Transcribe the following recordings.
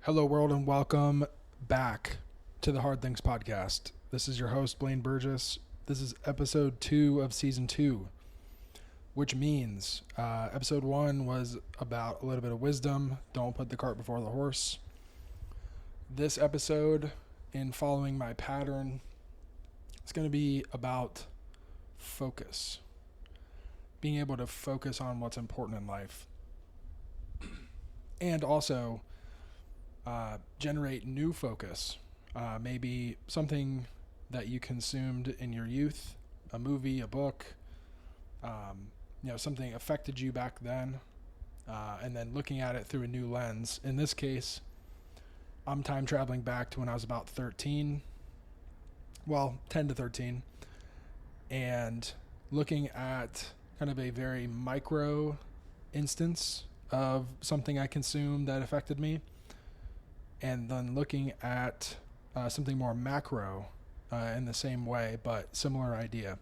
Hello, world, and welcome back to the Hard Things Podcast. This is your host, Blaine Burgess. This is episode 2 of season 2, which means episode 1 was about a little bit of wisdom. Don't put the cart before the horse. This episode, in following my pattern, it's going to be about focus. Being able to focus on what's important in life. And also generate new focus. Maybe something that you consumed in your youth, a movie, a book, something affected you back then, and then looking at it through a new lens. In this case, I'm time traveling back to when I was about 13, 10 to 13, and looking at kind of a very micro instance of something I consumed that affected me, and then looking at something more macro in the same way, but similar idea.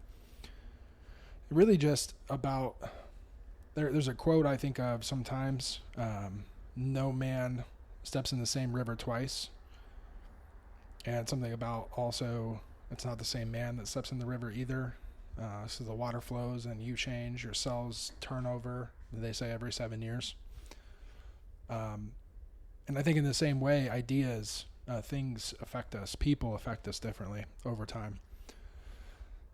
Really just about, there's a quote I think of sometimes, no man steps in the same river twice, and something about also, it's not the same man that steps in the river either. So the water flows and you change, your cells turn over, they say every 7 years. And I think in the same way, ideas, things affect us, people affect us differently over time.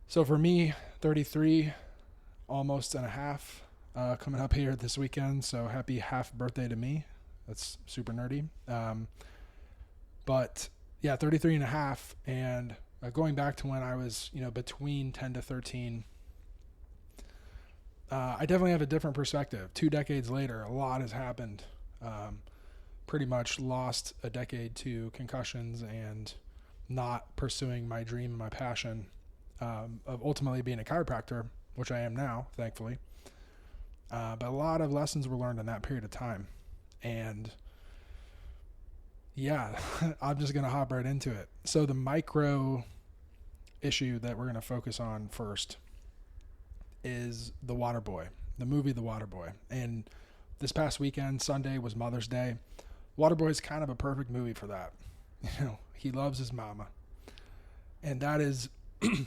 So for me, 33, almost and a half, coming up here this weekend. So happy half birthday to me. That's super nerdy. But yeah, 33 and a half. And going back to when I was, between 10 to 13, I definitely have a different perspective. 2 decades later, a lot has happened. Pretty much lost a decade to concussions and not pursuing my dream and my passion of ultimately being a chiropractor, which I am now, thankfully. But a lot of lessons were learned in that period of time. And yeah, I'm just going to hop right into it. So the micro issue that we're going to focus on first is The Waterboy, the movie The Waterboy. And this past weekend, Sunday, was Mother's Day. Waterboy is kind of a perfect movie for that. He loves his mama. And that is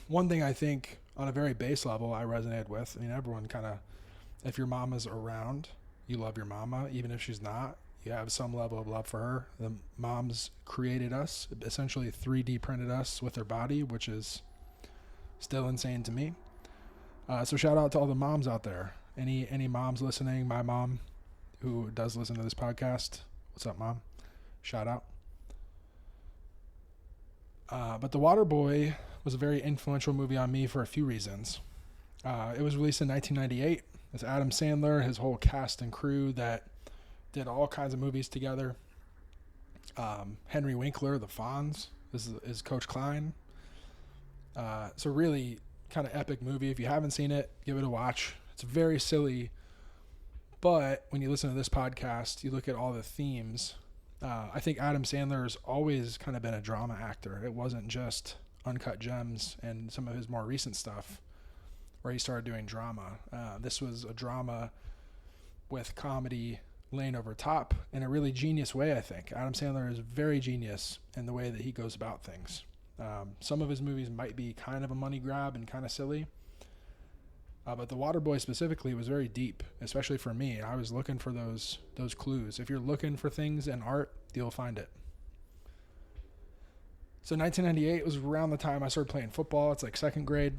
one thing I think on a very base level I resonated with. I mean, everyone kind of, if your mama's around, you love your mama. Even if she's not, you have some level of love for her. The moms created us, essentially 3D printed us with their body, which is still insane to me. So shout out to all the moms out there. Any moms listening, my mom, who does listen to this podcast. What's up, Mom? Shout out. But The Waterboy was a very influential movie on me for a few reasons. It was released in 1998. It's Adam Sandler, his whole cast and crew that did all kinds of movies together. Henry Winkler, the Fonz, is Coach Klein. So really kind of epic movie. If you haven't seen it, give it a watch. It's very silly. But when you listen to this podcast, you look at all the themes. I think Adam Sandler has always kind of been a drama actor. It wasn't just Uncut Gems and some of his more recent stuff where he started doing drama. This was a drama with comedy laying over top in a really genius way, I think. Adam Sandler is very genius in the way that he goes about things. Some of his movies might be kind of a money grab and kind of silly. But The Waterboy specifically was very deep, especially for me. I was looking for those clues. If you're looking for things in art, you'll find it. So 1998 was around the time I started playing football. It's like second grade.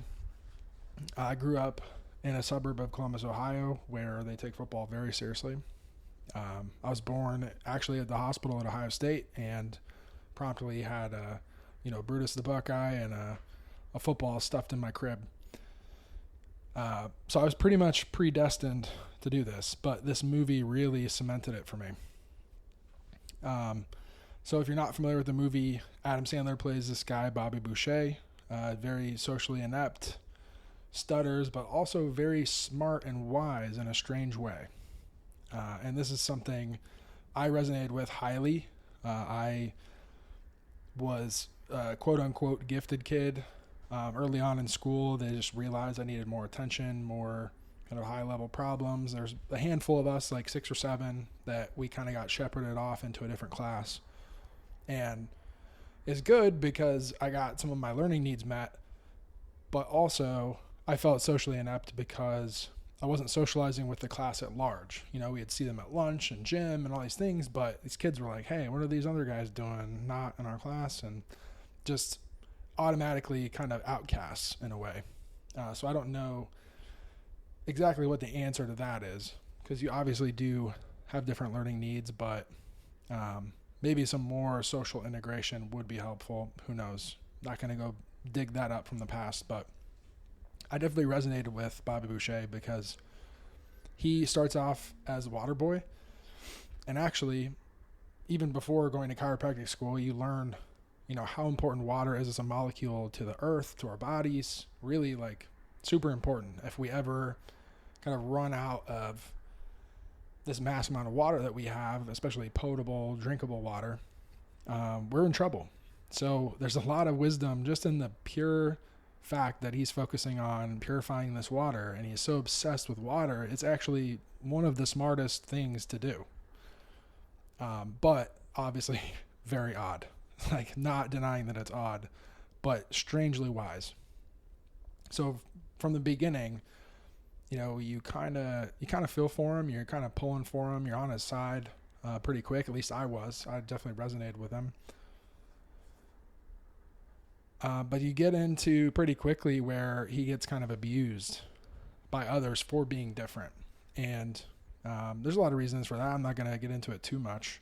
I grew up in a suburb of Columbus, Ohio, where they take football very seriously. I was born actually at the hospital at Ohio State and promptly had Brutus the Buckeye and a football stuffed in my crib. So I was pretty much predestined to do this, but this movie really cemented it for me. So if you're not familiar with the movie, Adam Sandler plays this guy, Bobby Boucher, very socially inept, stutters, but also very smart and wise in a strange way. And this is something I resonated with highly. I was a quote-unquote gifted kid. Early on in school, they just realized I needed more attention, more kind of high-level problems. There's a handful of us, like 6 or 7, that we kind of got shepherded off into a different class. And it's good because I got some of my learning needs met, but also I felt socially inept because I wasn't socializing with the class at large. We'd see them at lunch and gym and all these things, but these kids were like, hey, what are these other guys doing not in our class? And just automatically kind of outcasts in a way. So I don't know exactly what the answer to that is, because you obviously do have different learning needs, but maybe some more social integration would be helpful. Who knows? Not going to go dig that up from the past, but I definitely resonated with Bobby Boucher because he starts off as a water boy. And actually, even before going to chiropractic school, you learn, how important water is as a molecule to the earth, to our bodies. Really, like, super important. If we ever kind of run out of this mass amount of water that we have, especially potable, drinkable water, we're in trouble. So there's a lot of wisdom just in the pure fact that he's focusing on purifying this water, and he's so obsessed with water. It's actually one of the smartest things to do. But obviously very odd. Like, not denying that it's odd, but strangely wise. So from the beginning, you kind of feel for him. You're kind of pulling for him. You're on his side pretty quick. At least I was. I definitely resonated with him. But you get into pretty quickly where he gets kind of abused by others for being different. And there's a lot of reasons for that. I'm not going to get into it too much.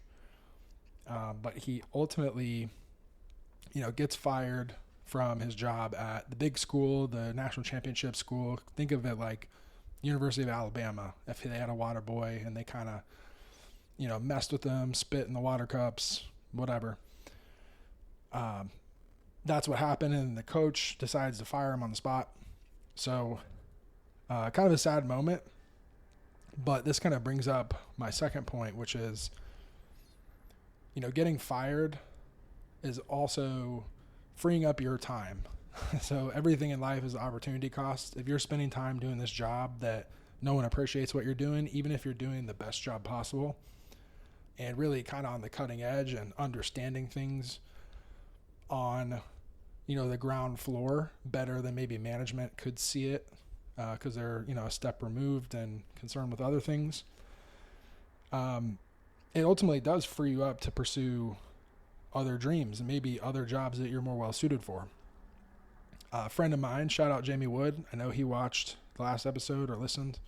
But he ultimately, gets fired from his job at the big school, the national championship school. Think of it like University of Alabama, if they had a water boy and they kind of, messed with them, spit in the water cups, whatever. That's what happened, and the coach decides to fire him on the spot. So kind of a sad moment, but this kind of brings up my second point, which is, getting fired is also freeing up your time. So everything in life is opportunity cost. If you're spending time doing this job that no one appreciates what you're doing, even if you're doing the best job possible and really kind of on the cutting edge and understanding things on, the ground floor better than maybe management could see it, because they're, a step removed and concerned with other things. It ultimately does free you up to pursue other dreams and maybe other jobs that you're more well suited for. A friend of mine, shout out Jamie Wood. I know he watched the last episode or listened.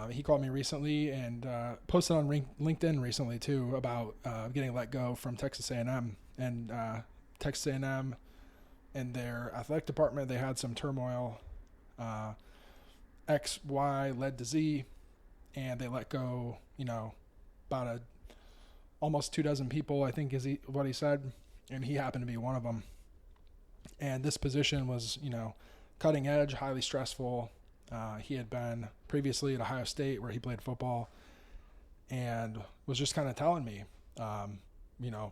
He called me recently and posted on LinkedIn recently too about getting let go from Texas A&M. And Texas A&M and their athletic department, they had some turmoil. X, Y led to Z, and they let go, about almost 24 people, I think is what he said, and he happened to be one of them. And this position was, cutting edge, highly stressful. He had been previously at Ohio State where he played football, and was just kind of telling me,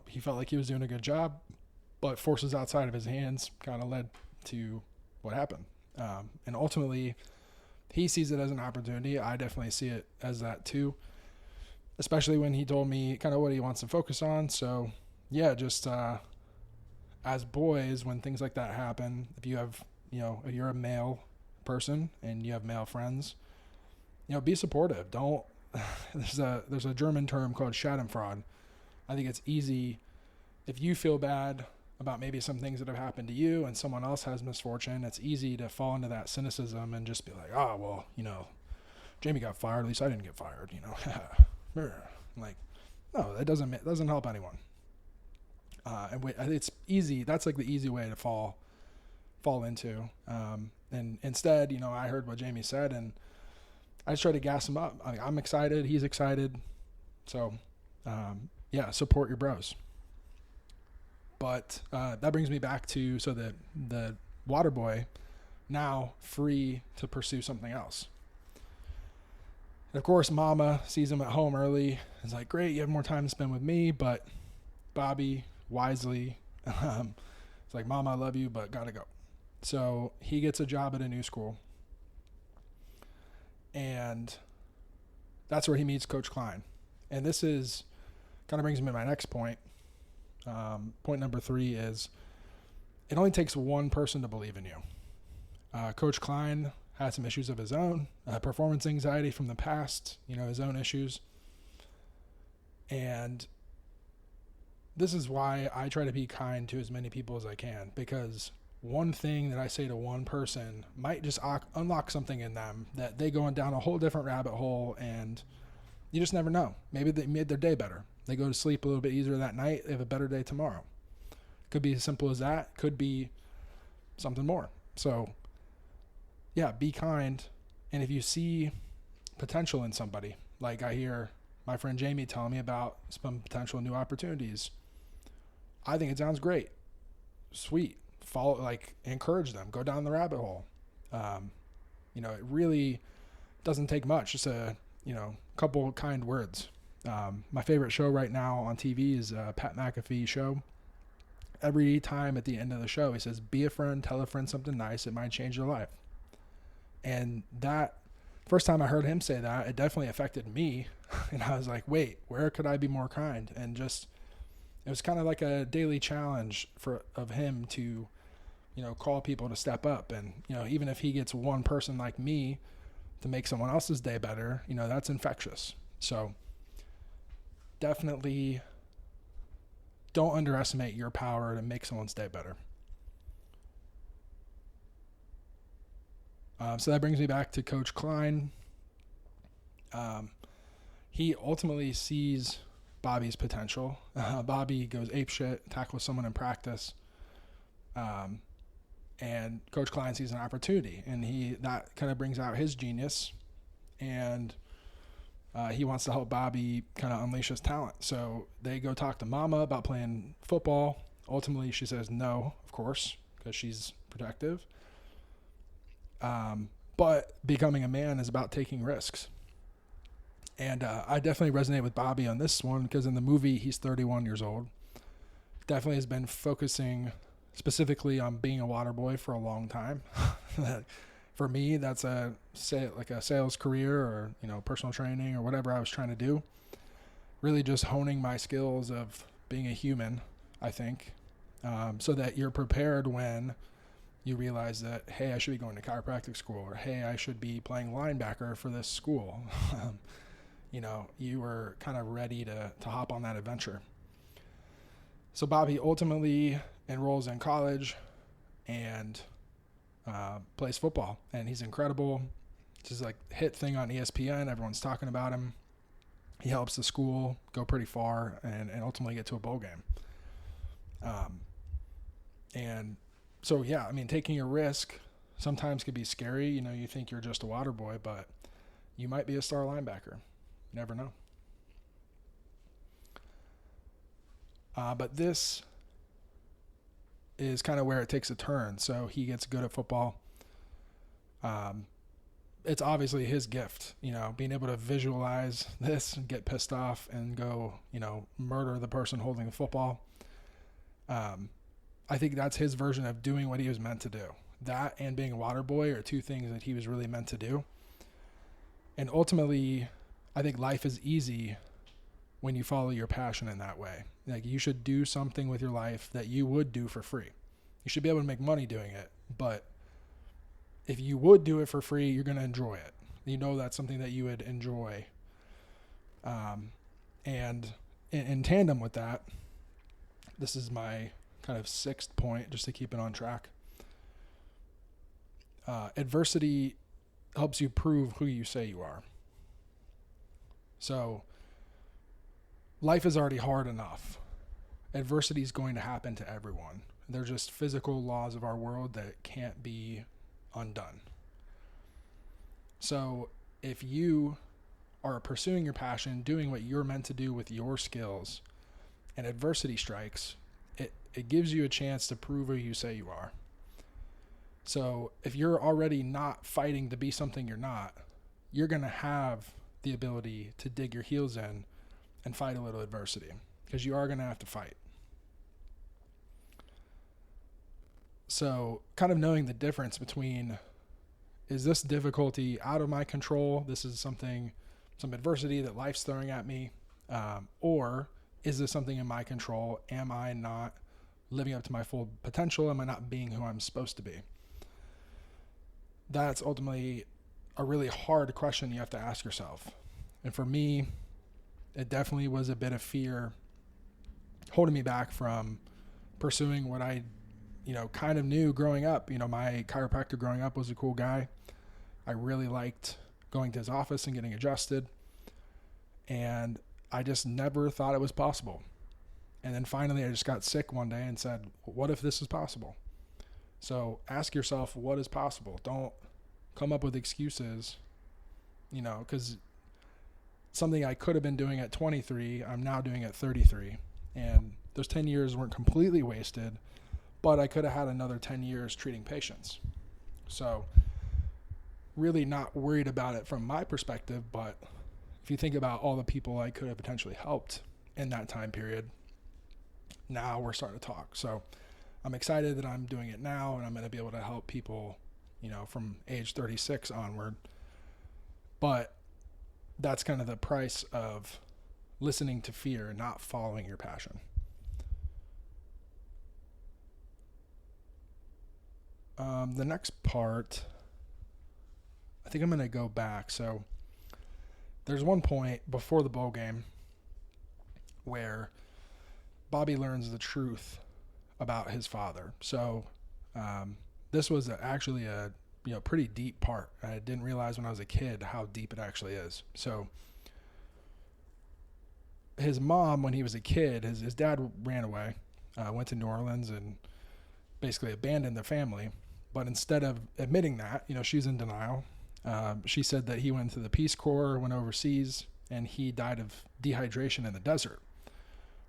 he felt like he was doing a good job, but forces outside of his hands kind of led to what happened. And ultimately, he sees it as an opportunity. I definitely see it as that too, especially when he told me kind of what he wants to focus on. So yeah, just as boys, when things like that happen, if you have, if you're a male person and you have male friends, be supportive. Don't, there's a German term called Schadenfreude. I think it's easy if you feel bad about maybe some things that have happened to you and someone else has misfortune, it's easy to fall into that cynicism and just be like, well, Jamie got fired, at least I didn't get fired, like, no, that doesn't help anyone. And it's easy. That's like the easy way to fall into. And instead, I heard what Jamie said, and I just try to gas him up. I'm excited. He's excited. So, support your bros. But that brings me back to, so that the water boy now free to pursue something else. And of course, Mama sees him at home early. Is like, great, you have more time to spend with me. But Bobby wisely, it's like, Mama, I love you, but gotta go. So he gets a job at a new school. And that's where he meets Coach Klein. And this is kind of brings me to my next point. Point number 3 is it only takes one person to believe in you. Coach Klein had some issues of his own, performance anxiety from the past, his own issues. And this is why I try to be kind to as many people as I can, because one thing that I say to one person might just unlock something in them that they go down a whole different rabbit hole, and you just never know. Maybe they made their day better. They go to sleep a little bit easier that night. They have a better day tomorrow. Could be as simple as that. Could be something more. So, yeah, be kind. And if you see potential in somebody, like I hear my friend Jamie telling me about some potential new opportunities, I think it sounds great. Sweet. Follow, encourage them. Go down the rabbit hole. It really doesn't take much. Just a couple kind words. My favorite show right now on TV is Pat McAfee show. Every time at the end of the show, he says, be a friend, tell a friend something nice. It might change their life. And that first time I heard him say that, it definitely affected me. And I was like, wait, where could I be more kind? And just, it was kind of like a daily challenge of him to, call people to step up. And, even if he gets one person like me to make someone else's day better, that's infectious. So definitely don't underestimate your power to make someone's day better. So that brings me back to Coach Klein. He ultimately sees Bobby's potential. Bobby goes apeshit, tackles someone in practice. And Coach Klein sees an opportunity, and that kind of brings out his genius, and he wants to help Bobby kind of unleash his talent. So they go talk to Mama about playing football. Ultimately, she says no, of course, because she's protective. But becoming a man is about taking risks. And I definitely resonate with Bobby on this one, because in the movie, he's 31 years old. Definitely has been focusing specifically on being a water boy for a long time. For me, that's a sales career, or personal training, or whatever I was trying to do. Really just honing my skills of being a human, I think, so that you're prepared when you realize that, hey, I should be going to chiropractic school, or hey, I should be playing linebacker for this school. You were kind of ready to hop on that adventure. So Bobby ultimately enrolls in college and plays football, and he's incredible. It's just hit thing on ESPN. Everyone's talking about him. He helps the school go pretty far and ultimately get to a bowl game. And so, yeah, taking a risk sometimes can be scary. You think you're just a water boy, but you might be a star linebacker. You never know. But this is kind of where it takes a turn. So he gets good at football. It's obviously his gift, being able to visualize this and get pissed off and go, murder the person holding the football. I think that's his version of doing what he was meant to do. That and being a water boy are two things that he was really meant to do. And ultimately, I think life is easy when you follow your passion in that way. You should do something with your life that you would do for free. You should be able to make money doing it, but if you would do it for free, you're going to enjoy it. That's something that you would enjoy. And in tandem with that, this is my kind of sixth point, just to keep it on track. Adversity helps you prove who you say you are. So life is already hard enough. Adversity is going to happen to everyone. They're just physical laws of our world that can't be undone. So if you are pursuing your passion, doing what you're meant to do with your skills, and adversity strikes, it gives you a chance to prove who you say you are. So if you're already not fighting to be something you're not, you're going to have the ability to dig your heels in and fight a little adversity, because you are going to have to fight. So kind of knowing the difference between, is this difficulty out of my control? This is some adversity that life's throwing at me. Or is this something in my control? Am I not living up to my full potential? Am I not being who I'm supposed to be? That's ultimately a really hard question you have to ask yourself. And for me, it definitely was a bit of fear holding me back from pursuing what I, kind of knew growing up. My chiropractor growing up was a cool guy. I really liked going to his office and getting adjusted. And I just never thought it was possible. And then finally I just got sick one day and said, what if this is possible? So ask yourself, what is possible? Don't come up with excuses, because something I could have been doing at 23, I'm now doing at 33. And those 10 years weren't completely wasted, but I could have had another 10 years treating patients. So really not worried about it from my perspective, but if you think about all the people I could have potentially helped in that time period, now we're starting to talk. So I'm excited that I'm doing it now, and I'm going to be able to help people, from age 36 onward. But that's kind of the price of listening to fear and not following your passion. The next part, I think I'm going to go back. So there's one point before the bowl game where Bobby learns the truth about his father. So this was actually a pretty deep part. I didn't realize when I was a kid how deep it actually is. So his mom, when he was a kid, his dad ran away, went to New Orleans and basically abandoned the family. But instead of admitting that, she's in denial. She said that he went to the Peace Corps, went overseas, and he died of dehydration in the desert.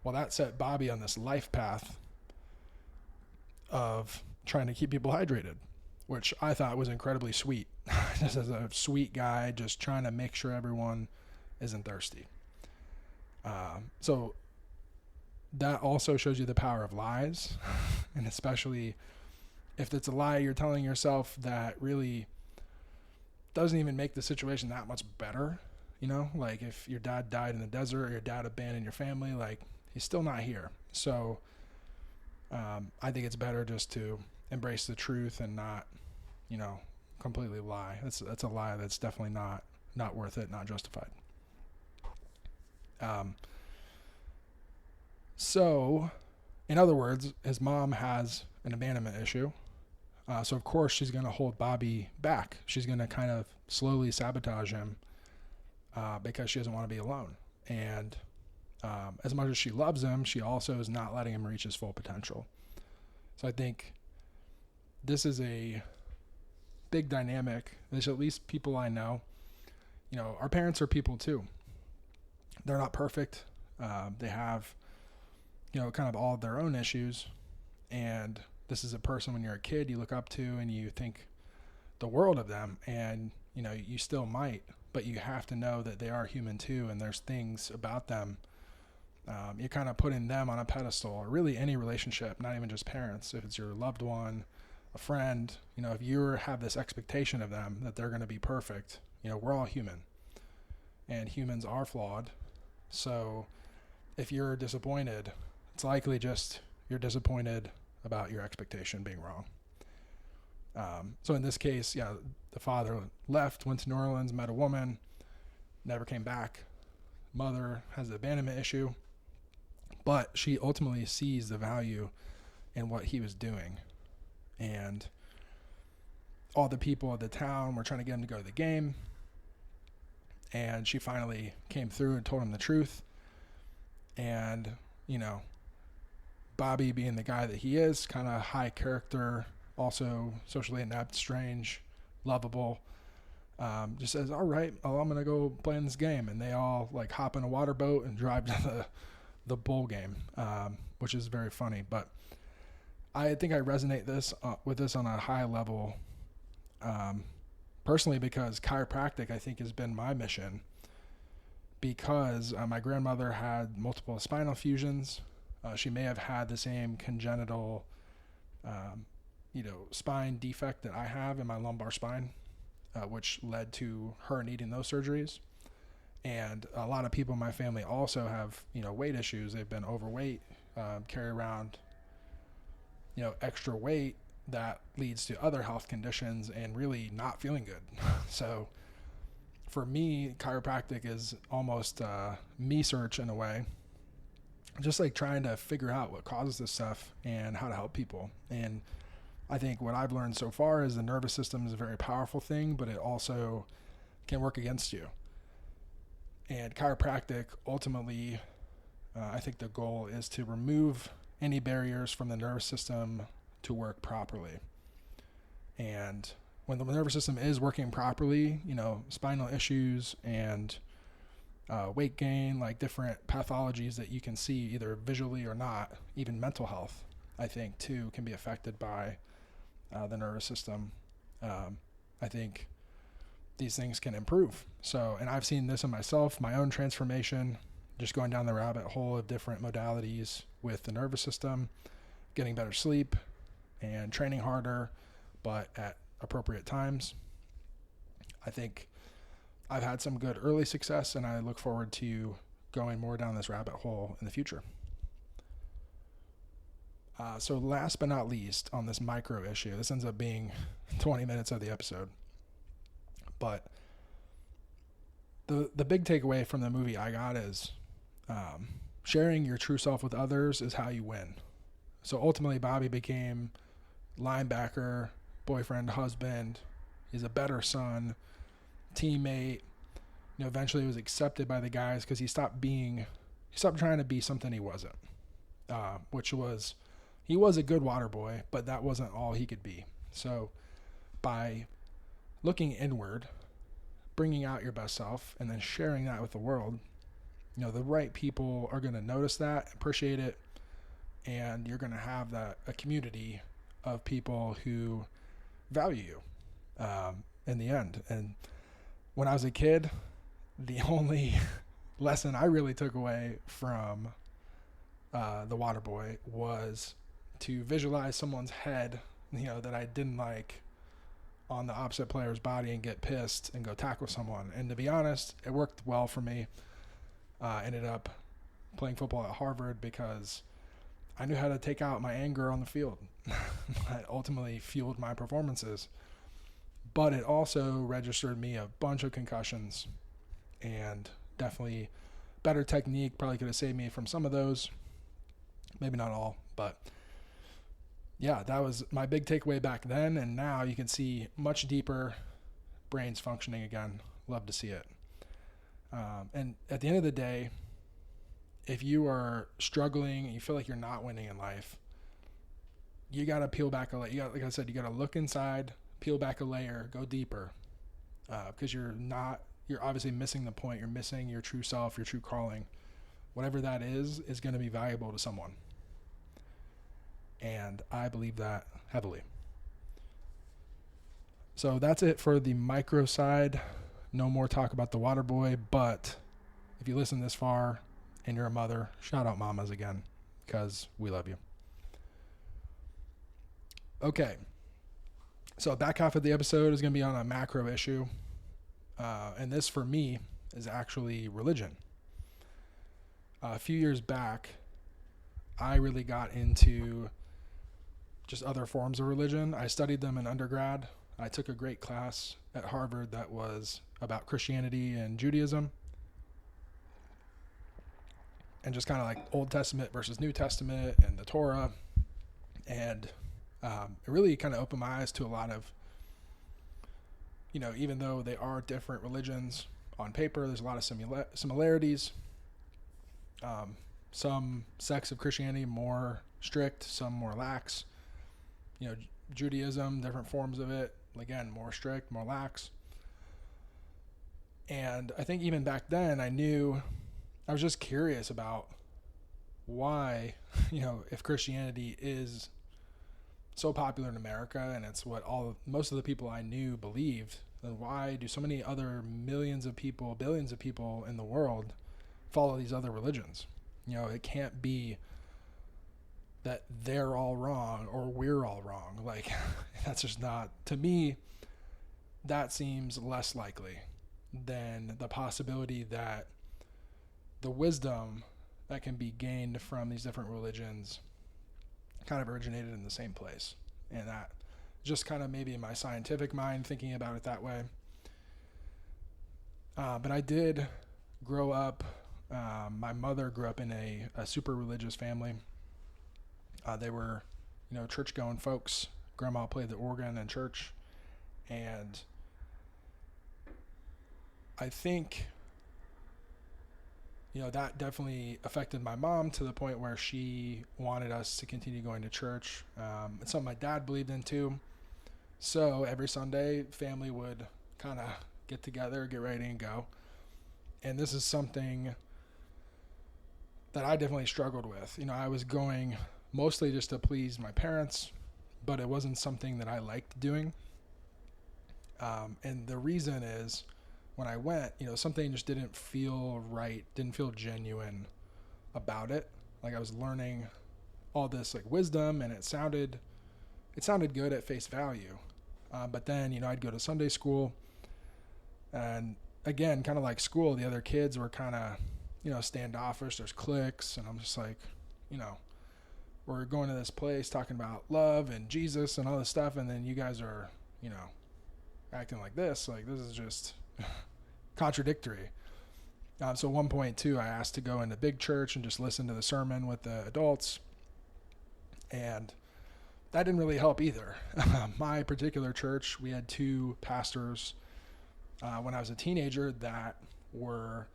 Well, that set Bobby on this life path of trying to keep people hydrated, which I thought was incredibly sweet. Just as a sweet guy, just trying to make sure everyone isn't thirsty. So that also shows you the power of lies, and especially if it's a lie you're telling yourself that really doesn't even make the situation that much better. Like if your dad died in the desert or your dad abandoned your family, like he's still not here. So I think it's better just to embrace the truth and not, completely lie. That's a lie that's definitely not worth it, not justified. So, in other words, his mom has an abandonment issue. So of course she's going to hold Bobby back. She's going to kind of slowly sabotage him because she doesn't want to be alone. And as much as she loves him, she also is not letting him reach his full potential. So I think this is a big dynamic. There's at least people I know. Our parents are people too. They're not perfect. They have, kind of all of their own issues. And this is a person when you're a kid you look up to and you think the world of them. And, you still might, but you have to know that they are human too. And there's things about them. You're kind of putting them on a pedestal, or really any relationship, not even just parents. If it's your loved one, a friend, if you have this expectation of them that they're going to be perfect, we're all human and humans are flawed. So if you're disappointed, it's likely just you're disappointed about your expectation being wrong. So in this case, the father left, went to New Orleans, met a woman, never came back. Mother has the abandonment issue, but she ultimately sees the value in what he was doing. And all the people of the town were trying to get him to go to the game. And she finally came through and told him the truth. And, Bobby, being the guy that he is, kind of high character, also socially inept, strange, lovable, just says, all right, I'm going to go play in this game. And they all hop in a water boat and drive to the bowl game, which is very funny. But I think I resonate with this on a high level, personally, because chiropractic, I think, has been my mission, because my grandmother had multiple spinal fusions. She may have had the same congenital, spine defect that I have in my lumbar spine, which led to her needing those surgeries. And a lot of people in my family also have, weight issues. They've been overweight, carry around, extra weight that leads to other health conditions and really not feeling good. So for me, chiropractic is almost me search in a way, just like trying to figure out what causes this stuff and how to help people. And I think what I've learned so far is the nervous system is a very powerful thing, but it also can work against you. And chiropractic, ultimately, I think the goal is to remove any barriers from the nervous system to work properly. And when the nervous system is working properly, spinal issues and weight gain, like different pathologies that you can see either visually or not, even mental health, I think, too, can be affected by the nervous system. I think these things can improve. So, and I've seen this in myself, my own transformation, just going down the rabbit hole of different modalities with the nervous system, getting better sleep and training harder, but at appropriate times. I think I've had some good early success, and I look forward to going more down this rabbit hole in the future. So last but not least on this micro issue, this ends up being 20 minutes of the episode. But the big takeaway from the movie I got is sharing your true self with others is how you win. So ultimately, Bobby became linebacker, boyfriend, husband. He's a better son, teammate. Eventually was accepted by the guys because he stopped trying to be something he wasn't, he was a good water boy, but that wasn't all he could be. So by looking inward, bringing out your best self, and then sharing that with the world, the right people are going to notice that, appreciate it, and you're going to have a community of people who value you in the end. And when I was a kid, the only lesson I really took away from the Waterboy was to visualize someone's head, that I didn't like, on the opposite player's body and get pissed and go tackle someone. And to be honest, it worked well for me. Ended up playing football at Harvard because I knew how to take out my anger on the field. That ultimately fueled my performances. But it also registered me a bunch of concussions, and definitely better technique probably could have saved me from some of those. Maybe not all, but yeah, that was my big takeaway back then. And now you can see much deeper brains functioning again. Love to see it. And at the end of the day, if you are struggling and you feel like you're not winning in life, you got to peel back a layer. Like I said, you got to look inside, peel back a layer, go deeper, because you're obviously missing the point. You're missing your true self, your true calling. Whatever that is going to be valuable to someone. And I believe that heavily. So that's it for the micro side. No more talk about the Waterboy, but if you listen this far and you're a mother, shout out mamas again, because we love you. Okay. So back half of the episode is going to be on a macro issue. And this for me is actually religion. A few years back, I really got into just other forms of religion. I studied them in undergrad. I took a great class at Harvard that was about Christianity and Judaism, and just kind of like Old Testament versus New Testament and the Torah. And it really kind of opened my eyes to a lot of, even though they are different religions on paper, there's a lot of similarities. Some sects of Christianity more strict, some more lax. Judaism, different forms of it, again, more strict, more lax. And I think even back then I was just curious about why, if Christianity is so popular in America and it's what most of the people I knew believed, then why do so many other millions of people, billions of people in the world follow these other religions? It can't be that they're all wrong or we're all wrong. Like, that's just not, to me, that seems less likely. than the possibility that the wisdom that can be gained from these different religions kind of originated in the same place. And that just kind of maybe in my scientific mind thinking about it that way. But I did grow up, my mother grew up in a super religious family. They were, church going folks. Grandma played the organ in church. And I think, that definitely affected my mom to the point where she wanted us to continue going to church. It's something my dad believed in too. So every Sunday, family would kind of get together, get ready and go. And this is something that I definitely struggled with. I was going mostly just to please my parents, but it wasn't something that I liked doing. And the reason is when I went, something just didn't feel right, didn't feel genuine about it. Like I was learning all this like wisdom and it sounded good at face value. But then, I'd go to Sunday school and again, kind of like school, the other kids were kind of, standoffish. There's cliques and I'm just like, we're going to this place talking about love and Jesus and all this stuff. And then you guys are, acting like this is just contradictory. So at one point too, I asked to go into big church and just listen to the sermon with the adults. And that didn't really help either. My particular church, we had two pastors when I was a teenager that were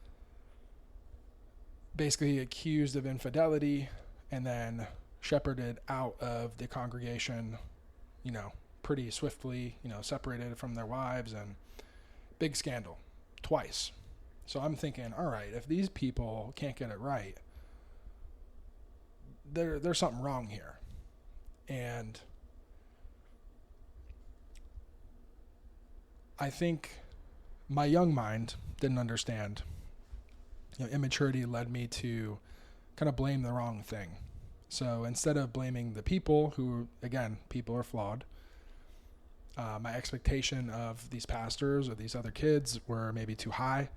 basically accused of infidelity and then shepherded out of the congregation, pretty swiftly, separated from their wives, and big scandal twice. So I'm thinking, all right, if these people can't get it right, there's something wrong here. And I think my young mind didn't understand. Immaturity led me to kind of blame the wrong thing. So instead of blaming the people who, again, people are flawed, my expectation of these pastors or these other kids were maybe too high.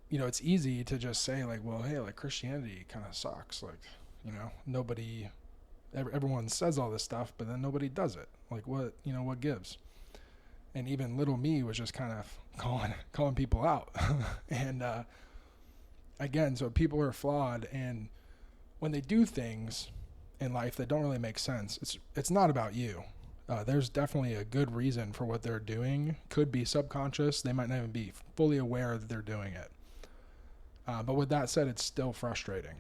It's easy to just say like, well, hey, like Christianity kind of sucks. Like, everyone says all this stuff, but then nobody does it. Like what gives? And even little me was just kind of calling people out. And, again, so people are flawed. And when they do things in life that don't really make sense, it's not about you. There's definitely a good reason for what they're doing. Could be subconscious. They might not even be fully aware that they're doing it. But with that said, it's still frustrating.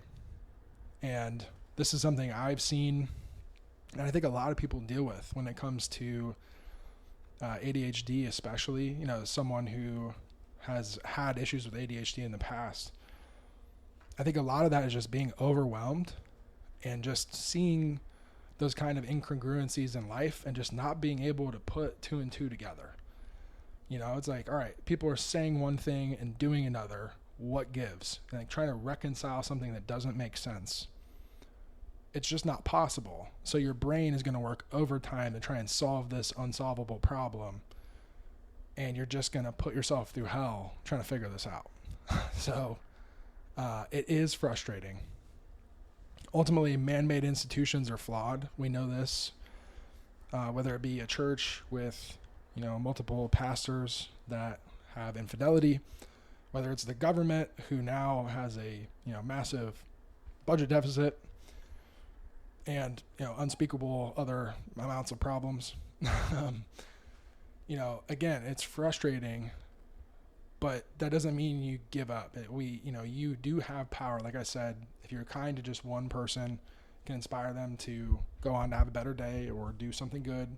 And this is something I've seen, and I think a lot of people deal with when it comes to ADHD, especially, someone who has had issues with ADHD in the past. I think a lot of that is just being overwhelmed and just seeing those kind of incongruencies in life and just not being able to put two and two together. It's like, all right, people are saying one thing and doing another. What gives? And like trying to reconcile something that doesn't make sense. It's just not possible. So your brain is going to work overtime to try and solve this unsolvable problem. And you're just going to put yourself through hell trying to figure this out. So it is frustrating. Ultimately, man-made institutions are flawed. We know this. Whether it be a church with, multiple pastors that have infidelity, whether it's the government who now has a, massive budget deficit and, unspeakable other amounts of problems. Again, it's frustrating, but that doesn't mean you give up. You do have power. Like I said, if you're kind to just one person, can inspire them to go on to have a better day or do something good.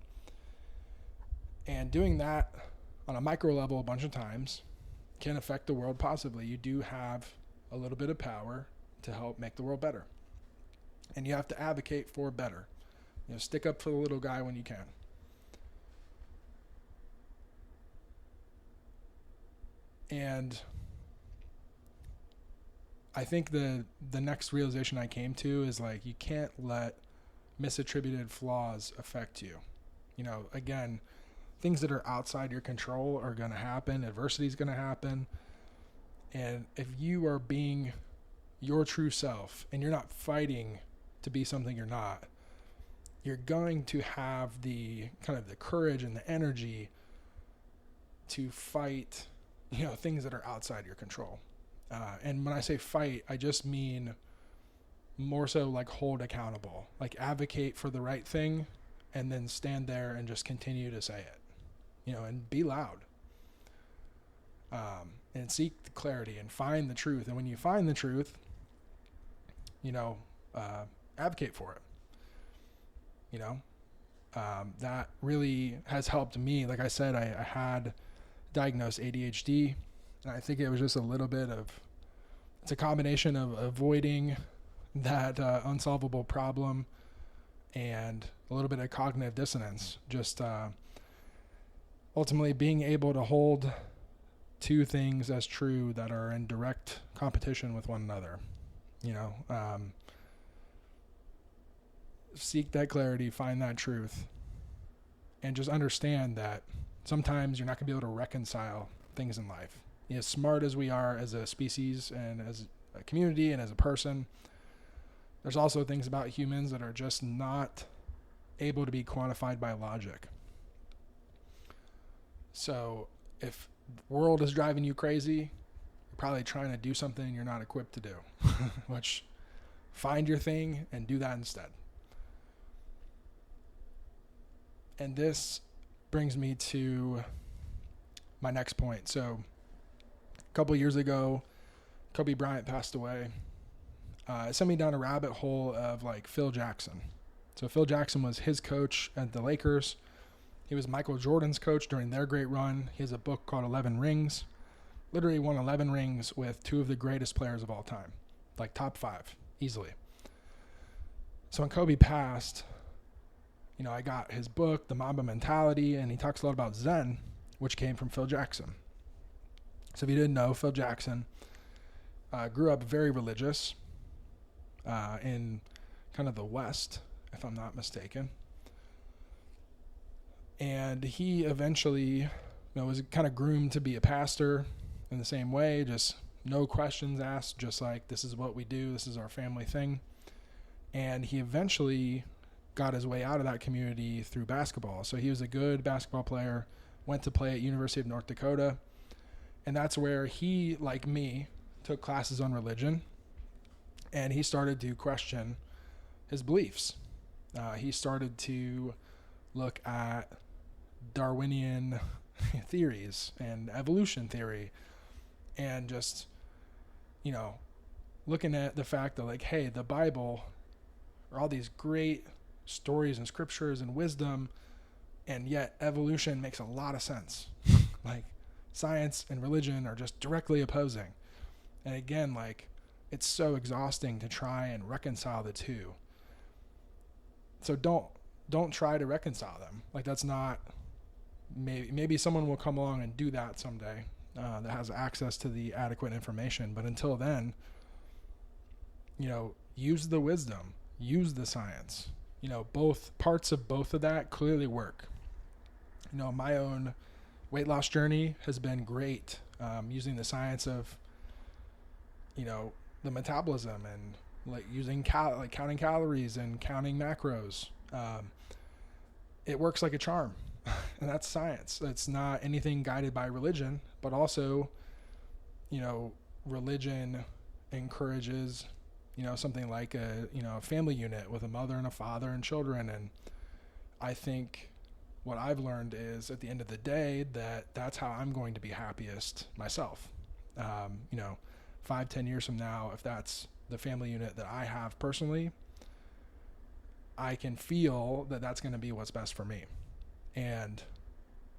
And doing that on a micro level a bunch of times can affect the world positively. You do have a little bit of power to help make the world better. And you have to advocate for better. Stick up for the little guy when you can. And I think the next realization I came to is like, you can't let misattributed flaws affect you. Again, things that are outside your control are going to happen. Adversity is going to happen. And if you are being your true self and you're not fighting to be something you're not, you're going to have the kind of the courage and the energy to fight, things that are outside your control. And when I say fight, I just mean more so like hold accountable, like advocate for the right thing, and then stand there and just continue to say it, and be loud. And seek the clarity and find the truth. And when you find the truth, advocate for it. That really has helped me. Like I said, I had diagnosed ADHD, and I think it was just it's a combination of avoiding that unsolvable problem and a little bit of cognitive dissonance. Just ultimately being able to hold two things as true that are in direct competition with one another. Seek that clarity, find that truth, and just understand that sometimes you're not going to be able to reconcile things in life. As smart as we are as a species and as a community and as a person, there's also things about humans that are just not able to be quantified by logic. So if the world is driving you crazy, you're probably trying to do something you're not equipped to do, which find your thing and do that instead. And this brings me to my next point. So a couple years ago, Kobe Bryant passed away. It sent me down a rabbit hole of like Phil Jackson. So Phil Jackson was his coach at the Lakers. He was Michael Jordan's coach during their great run. He has a book called 11 Rings. Literally won 11 rings with two of the greatest players of all time. Like top 5, easily. So when Kobe passed, I got his book, The Mamba Mentality, and he talks a lot about Zen, which came from Phil Jackson. So if you didn't know, Phil Jackson grew up very religious in kind of the West, if I'm not mistaken. And he eventually was kind of groomed to be a pastor in the same way, just no questions asked, just like this is what we do, this is our family thing. And he eventually got his way out of that community through basketball. So he was a good basketball player, went to play at University of North Dakota, and that's where he, like me, took classes on religion, and he started to question his beliefs. He started to look at Darwinian theories and evolution theory, and just, looking at the fact that like, hey, the Bible are all these great stories and scriptures and wisdom, and yet evolution makes a lot of sense. Like science and religion are just directly opposing. And again, like it's so exhausting to try and reconcile the two. So don't try to reconcile them. Like that's not, maybe someone will come along and do that someday that has access to the adequate information. But until then, use the wisdom, use the science. Both parts of both of that clearly work. My own weight loss journey has been great, using the science of, the metabolism and like using counting calories and counting macros. It works like a charm, and that's science. It's not anything guided by religion, but also, religion encourages something like a family unit with a mother and a father and children. And I think what I've learned is at the end of the day that's how I'm going to be happiest myself. 5-10 years from now, if that's the family unit that I have personally, I can feel that that's going to be what's best for me. And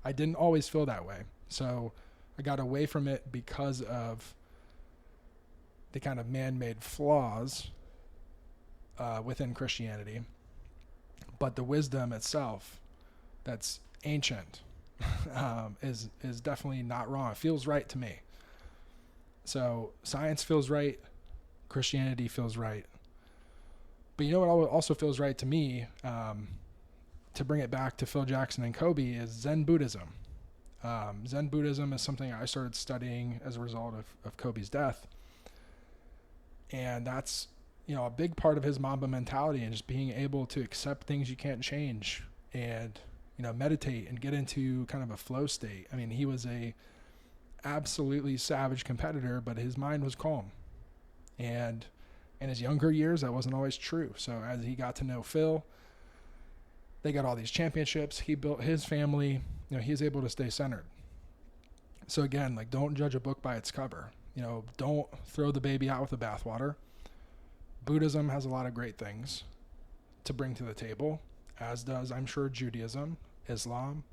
I didn't always feel that way. So I got away from it because of the kind of man-made flaws within Christianity. But the wisdom itself that's ancient is definitely not wrong. It feels right to me. So science feels right. Christianity feels right. But what also feels right to me, to bring it back to Phil Jackson and Kobe, is Zen Buddhism. Zen Buddhism is something I started studying as a result of Kobe's death. And that's, a big part of his Mamba mentality, and just being able to accept things you can't change and, meditate and get into kind of a flow state. I mean, he was a absolutely savage competitor, but his mind was calm. And in his younger years, that wasn't always true. So as he got to know Phil, they got all these championships. He built his family. He was able to stay centered. So again, like, don't judge a book by its cover. Don't throw the baby out with the bathwater. Buddhism has a lot of great things to bring to the table, as does, I'm sure, Judaism, Islam,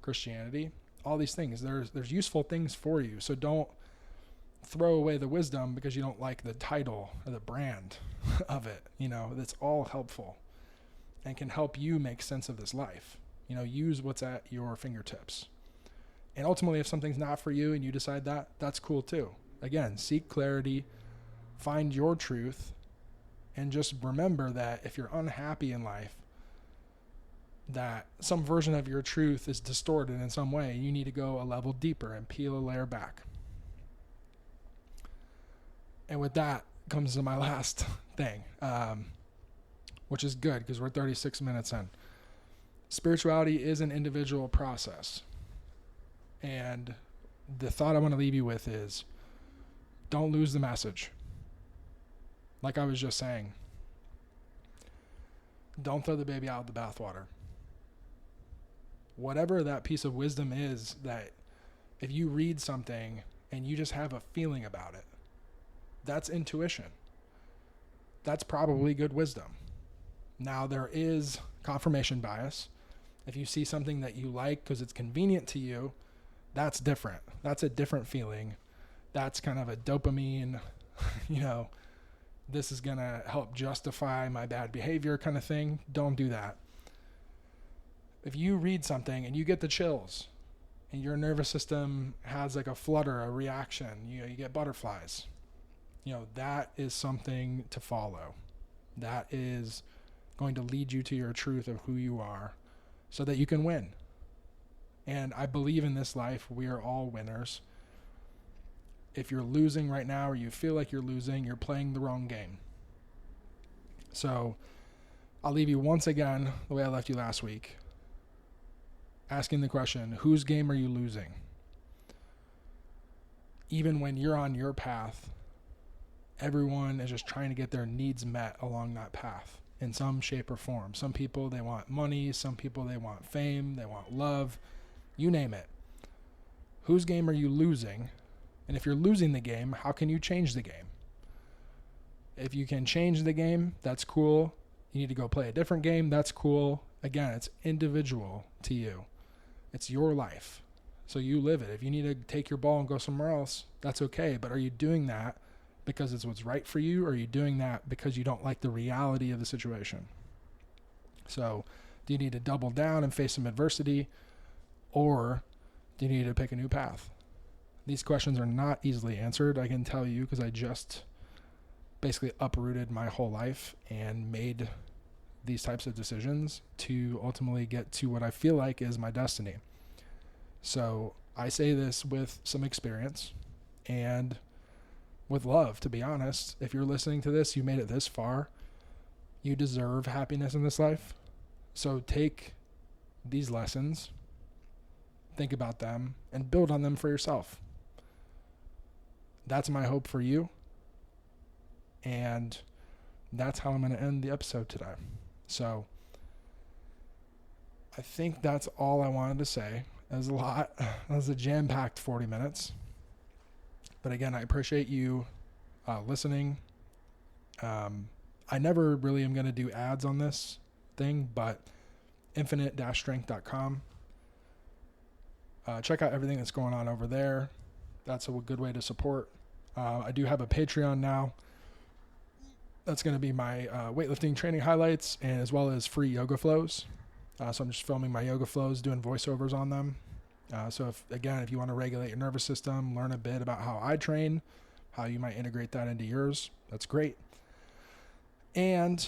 Christianity, all these things. There's useful things for you. So don't throw away the wisdom because you don't like the title or the brand of it. That's all helpful and can help you make sense of this life. Use what's at your fingertips. And ultimately, if something's not for you and you decide that, that's cool too. Again, seek clarity, find your truth, and just remember that if you're unhappy in life, that some version of your truth is distorted in some way. You need to go a level deeper and peel a layer back. And with that comes to my last thing, which is good because we're 36 minutes in. Spirituality is an individual process. And the thought I want to leave you with is, don't lose the message. Like I was just saying, don't throw the baby out with the bathwater. Whatever that piece of wisdom is, that if you read something and you just have a feeling about it, that's intuition. That's probably good wisdom. Now, there is confirmation bias. If you see something that you like because it's convenient to you, that's different. That's a different feeling. That's kind of a dopamine, this is going to help justify my bad behavior kind of thing. Don't do that. If you read something and you get the chills and your nervous system has like a flutter, a reaction, you get butterflies, that is something to follow. That is going to lead you to your truth of who you are so that you can win. And I believe in this life, we are all winners. If you're losing right now or you feel like you're losing, you're playing the wrong game. So I'll leave you once again the way I left you last week, asking the question, whose game are you losing? Even when you're on your path, everyone is just trying to get their needs met along that path in some shape or form. Some people, they want money. Some people, they want fame. They want love. You name it. Whose game are you losing? And if you're losing the game, how can you change the game? If you can change the game, that's cool. You need to go play a different game, that's cool. Again, it's individual to you. It's your life. So you live it. If you need to take your ball and go somewhere else, that's okay. But are you doing that because it's what's right for you? Or are you doing that because you don't like the reality of the situation? So do you need to double down and face some adversity? Or do you need to pick a new path? These questions are not easily answered, I can tell you, because I just basically uprooted my whole life and made these types of decisions to ultimately get to what I feel like is my destiny. So I say this with some experience and with love, to be honest. If you're listening to this, you made it this far, you deserve happiness in this life. So take these lessons, think about them, and build on them for yourself. That's my hope for you. And that's how I'm going to end the episode today. So I think that's all I wanted to say. That was a lot. That was a jam-packed 40 minutes. But again, I appreciate you listening. I never really am going to do ads on this thing, but infinite-strength.com. Check out everything that's going on over there. That's a good way to support. I do have a Patreon now. That's going to be my weightlifting training highlights, and as well as free yoga flows. So I'm just filming my yoga flows, doing voiceovers on them. So if you want to regulate your nervous system, learn a bit about how I train, how you might integrate that into yours, that's great. And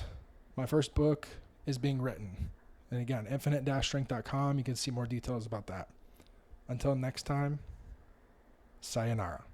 my first book is being written. And again, infinite-strength.com. You can see more details about that. Until next time, sayonara.